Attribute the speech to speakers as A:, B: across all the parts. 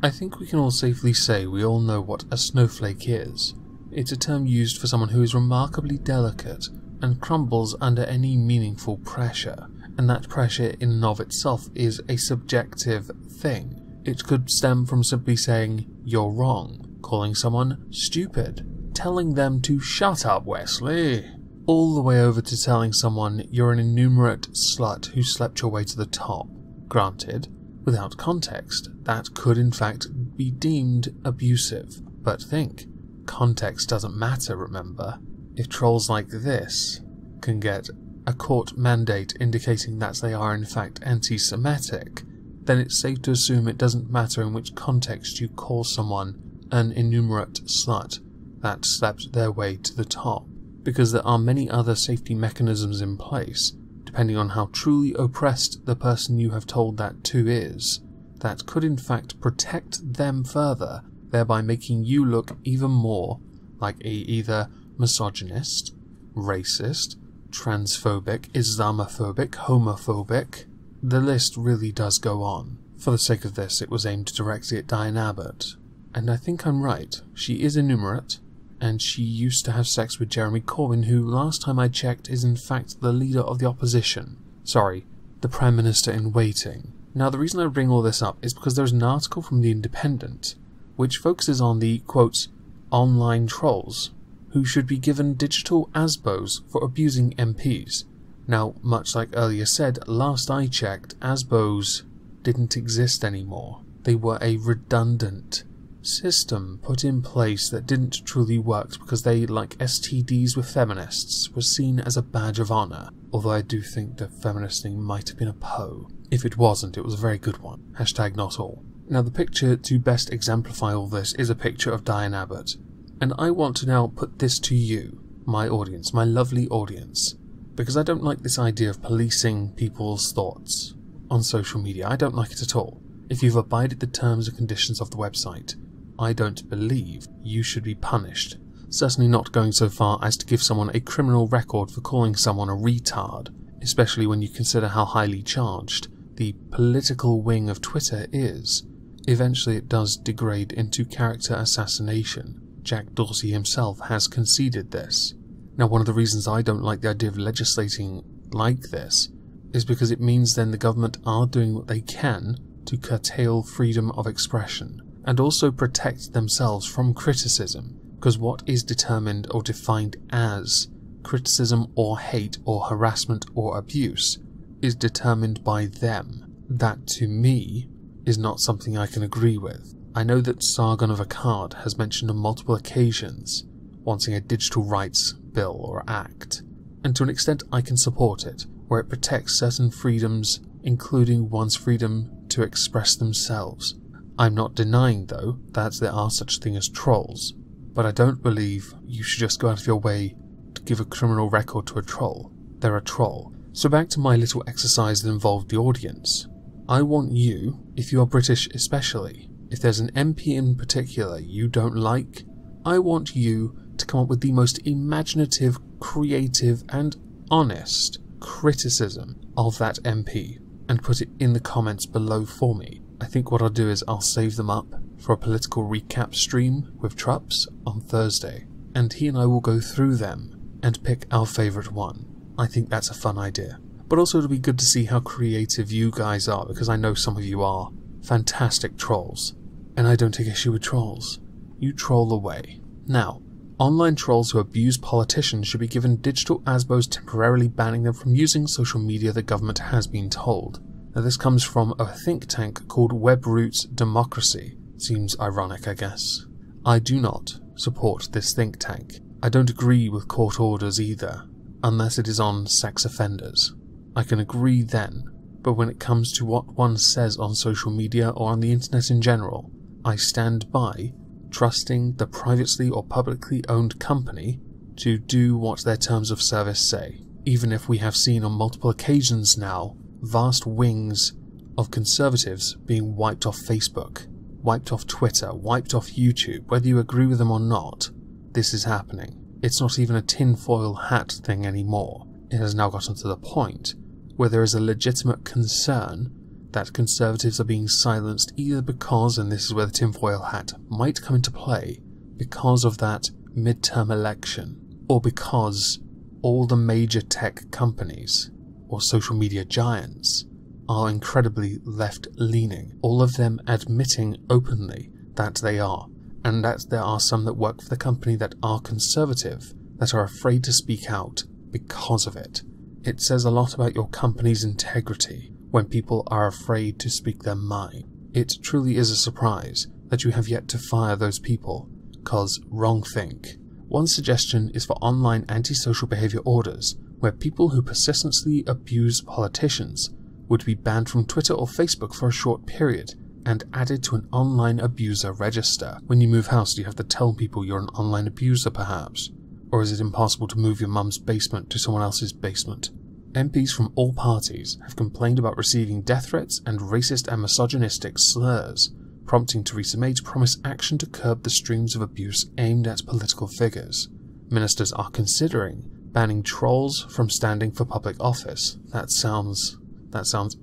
A: I think we can all safely say we all know what a snowflake is. It's a term used for someone who is remarkably delicate and crumbles under any meaningful pressure, and that pressure in and of itself is a subjective thing. It could stem from simply saying, "You're wrong," calling someone stupid, telling them to "shut up, Wesley," all the way over to telling someone you're an innumerate slut who slept your way to the top. Granted, without context, that could in fact be deemed abusive. But think, context doesn't matter, remember? If trolls like this can get a court mandate indicating that they are in fact anti-Semitic, then it's safe to assume it doesn't matter in which context you call someone an innumerate slut that slept their way to the top, because there are many other safety mechanisms in place, depending on how truly oppressed the person you have told that to is, that could in fact protect them further, thereby making you look even more like a either misogynist, racist, transphobic, Islamophobic, homophobic. The list really does go on. For the sake of this, it was aimed directly at Diane Abbott. And I think I'm right. She is innumerate, and she used to have sex with Jeremy Corbyn, who, last time I checked, is in fact the leader of the opposition. Sorry, the Prime Minister in waiting. Now, the reason I bring all this up is because there's an article from The Independent, which focuses on the, quote, online trolls, who should be given digital ASBOs for abusing MPs. Now, much like earlier said, last I checked, ASBOs didn't exist anymore. They were a redundant system put in place that didn't truly work because they, like STDs with feminists, were seen as a badge of honour. Although I do think the feminist thing might have been a Poe. If it wasn't, it was a very good one. Hashtag not all. Now, the picture to best exemplify all this is a picture of Diane Abbott. And I want to now put this to you, my audience, my lovely audience, because I don't like this idea of policing people's thoughts on social media. I don't like it at all. If you've abided the terms and conditions of the website, I don't believe you should be punished. Certainly not going so far as to give someone a criminal record for calling someone a retard, especially when you consider how highly charged the political wing of Twitter is. Eventually it does degrade into character assassination. Jack Dorsey himself has conceded this. Now, one of the reasons I don't like the idea of legislating like this is because it means then the government are doing what they can to curtail freedom of expression and also protect themselves from criticism, because what is determined or defined as criticism or hate or harassment or abuse is determined by them. That, to me, is not something I can agree with. I know that Sargon of Akkad has mentioned on multiple occasions wanting a digital rights bill or act, and to an extent I can support it, where it protects certain freedoms, including one's freedom to express themselves. I'm not denying, though, that there are such things as trolls, but I don't believe you should just go out of your way to give a criminal record to a troll. They're a troll. So back to my little exercise that involved the audience. I want you, if you are British especially, if there's an MP in particular you don't like, I want you to come up with the most imaginative, creative and honest criticism of that MP and put it in the comments below for me. I think what I'll do is I'll save them up for a political recap stream with Trups on Thursday, and he and I will go through them and pick our favourite one. I think that's a fun idea. But also it'll be good to see how creative you guys are, because I know some of you are fantastic trolls. And I don't take issue with trolls. You troll away. Now, online trolls who abuse politicians should be given digital ASBOs temporarily banning them from using social media, the government has been told. Now this comes from a think tank called Web Roots Democracy. Seems ironic, I guess. I do not support this think tank. I don't agree with court orders either, unless it is on sex offenders. I can agree then, but when it comes to what one says on social media or on the internet in general, I stand by trusting the privately or publicly owned company to do what their terms of service say, even if we have seen on multiple occasions now vast wings of conservatives being wiped off Facebook, wiped off Twitter, wiped off YouTube. Whether you agree with them or not, this is happening. It's not even a tinfoil hat thing anymore. It has now gotten to the point where there is a legitimate concern that conservatives are being silenced either because, and this is where the tinfoil hat might come into play, because of that midterm election, or because all the major tech companies, or social media giants, are incredibly left-leaning, all of them admitting openly that they are, and that there are some that work for the company that are conservative, that are afraid to speak out because of it. It says a lot about your company's integrity when people are afraid to speak their mind. It truly is a surprise that you have yet to fire those people, cause wrongthink. One suggestion is for online antisocial behaviour orders, where people who persistently abuse politicians would be banned from Twitter or Facebook for a short period and added to an online abuser register. When you move house, do you have to tell people you're an online abuser perhaps? Or is it impossible to move your mum's basement to someone else's basement? MPs from all parties have complained about receiving death threats and racist and misogynistic slurs, prompting Theresa May to promise action to curb the streams of abuse aimed at political figures. Ministers are considering banning trolls from standing for public office. That sounds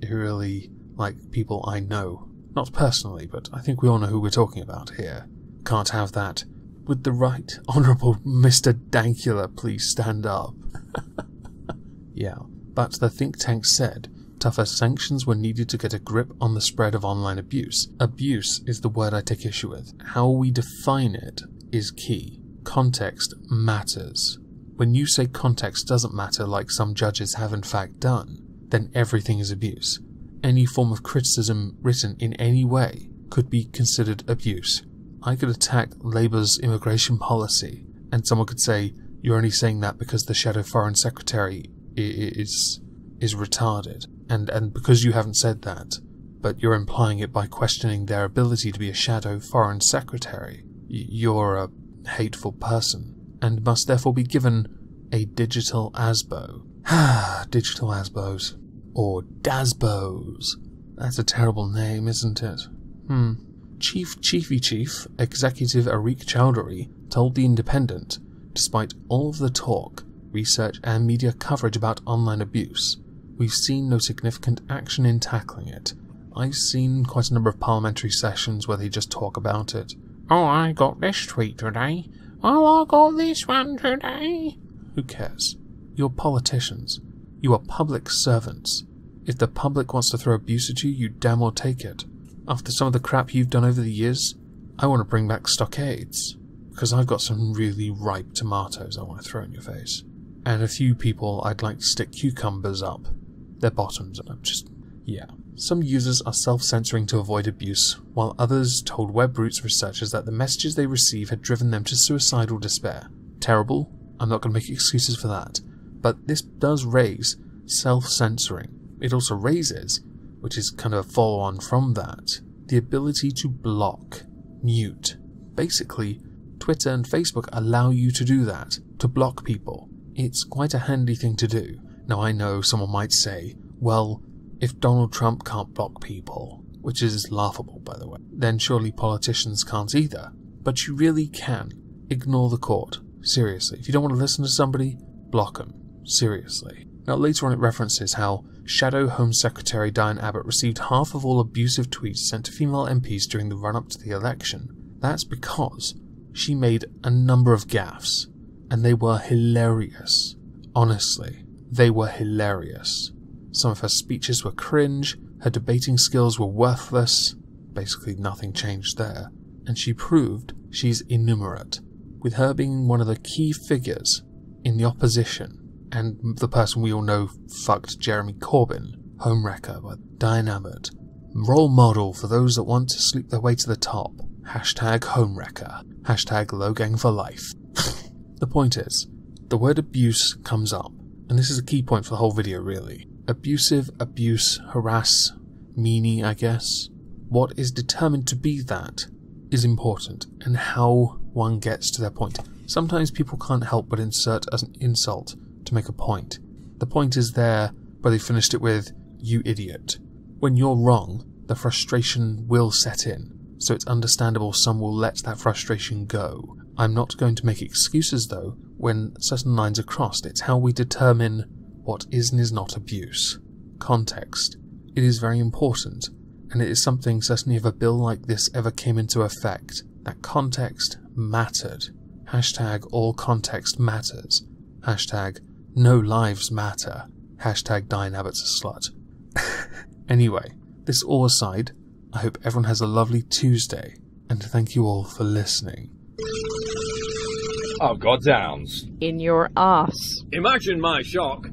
A: eerily like people I know. Not personally, but I think we all know who we're talking about here. Can't have that. Would the Right Honourable Mr. Dankula please stand up? Yeah, but the think tank said tougher sanctions were needed to get a grip on the spread of online abuse. Abuse is the word I take issue with. How we define it is key. Context matters. When you say context doesn't matter, like some judges have in fact done, then everything is abuse. Any form of criticism written in any way could be considered abuse. I could attack Labour's immigration policy, and someone could say, you're only saying that because the Shadow Foreign Secretary is retarded, and because you haven't said that, but you're implying it by questioning their ability to be a Shadow Foreign Secretary, you're a hateful person, and must therefore be given a digital ASBO. Digital ASBOs. Or DASBOs. That's a terrible name, isn't it? Chief Executive Arik Chowdhury told The Independent, despite all of the talk, research and media coverage about online abuse, we've seen no significant action in tackling it. I've seen quite a number of parliamentary sessions where they just talk about it. Oh, I got this tweet today. Oh, I got this one today. Who cares? You're politicians. You are public servants. If the public wants to throw abuse at you, you damn well take it. After some of the crap you've done over the years, I want to bring back stockades, because I've got some really ripe tomatoes I want to throw in your face. And a few people I'd like to stick cucumbers up their bottoms, and yeah. Some users are self-censoring to avoid abuse, while others told Web Roots researchers that the messages they receive had driven them to suicidal despair. Terrible, I'm not going to make excuses for that, but this does raise self-censoring. It also raises, which is kind of a follow-on from that, the ability to block, mute. Basically, Twitter and Facebook allow you to do that, to block people. It's quite a handy thing to do. Now I know someone might say, well, if Donald Trump can't block people, which is laughable by the way, then surely politicians can't either. But you really can. Ignore the court. Seriously. If you don't want to listen to somebody, block them. Seriously. Now later on it references how Shadow Home Secretary Diane Abbott received half of all abusive tweets sent to female MPs during the run-up to the election. That's because she made a number of gaffes, and they were hilarious. Honestly, they were hilarious. Some of her speeches were cringe, her debating skills were worthless, basically nothing changed there, and she proved she's innumerate, with her being one of the key figures in the opposition, and the person we all know fucked Jeremy Corbyn, homewrecker by Diane Abbott, role model for those that want to sleep their way to the top, hashtag homewrecker, hashtag low gang for life. The point is, the word abuse comes up, and this is a key point for the whole video really. Abusive, abuse, harass, meanie I guess. What is determined to be that is important, and how one gets to their point. Sometimes people can't help but insert as an insult to make a point. The point is there, but they finished it with, you idiot. When you're wrong, the frustration will set in, so it's understandable some will let that frustration go. I'm not going to make excuses though, when certain lines are crossed. It's how we determine what is and is not abuse. Context. It is very important, and it is something certainly if a bill like this ever came into effect, that context mattered. Hashtag all context matters. Hashtag no lives matter. Hashtag Diane Abbott's a slut. Anyway, this all aside, I hope everyone has a lovely Tuesday, and thank you all for listening.
B: Oh, goddowns.
C: In your arse.
B: Imagine my shock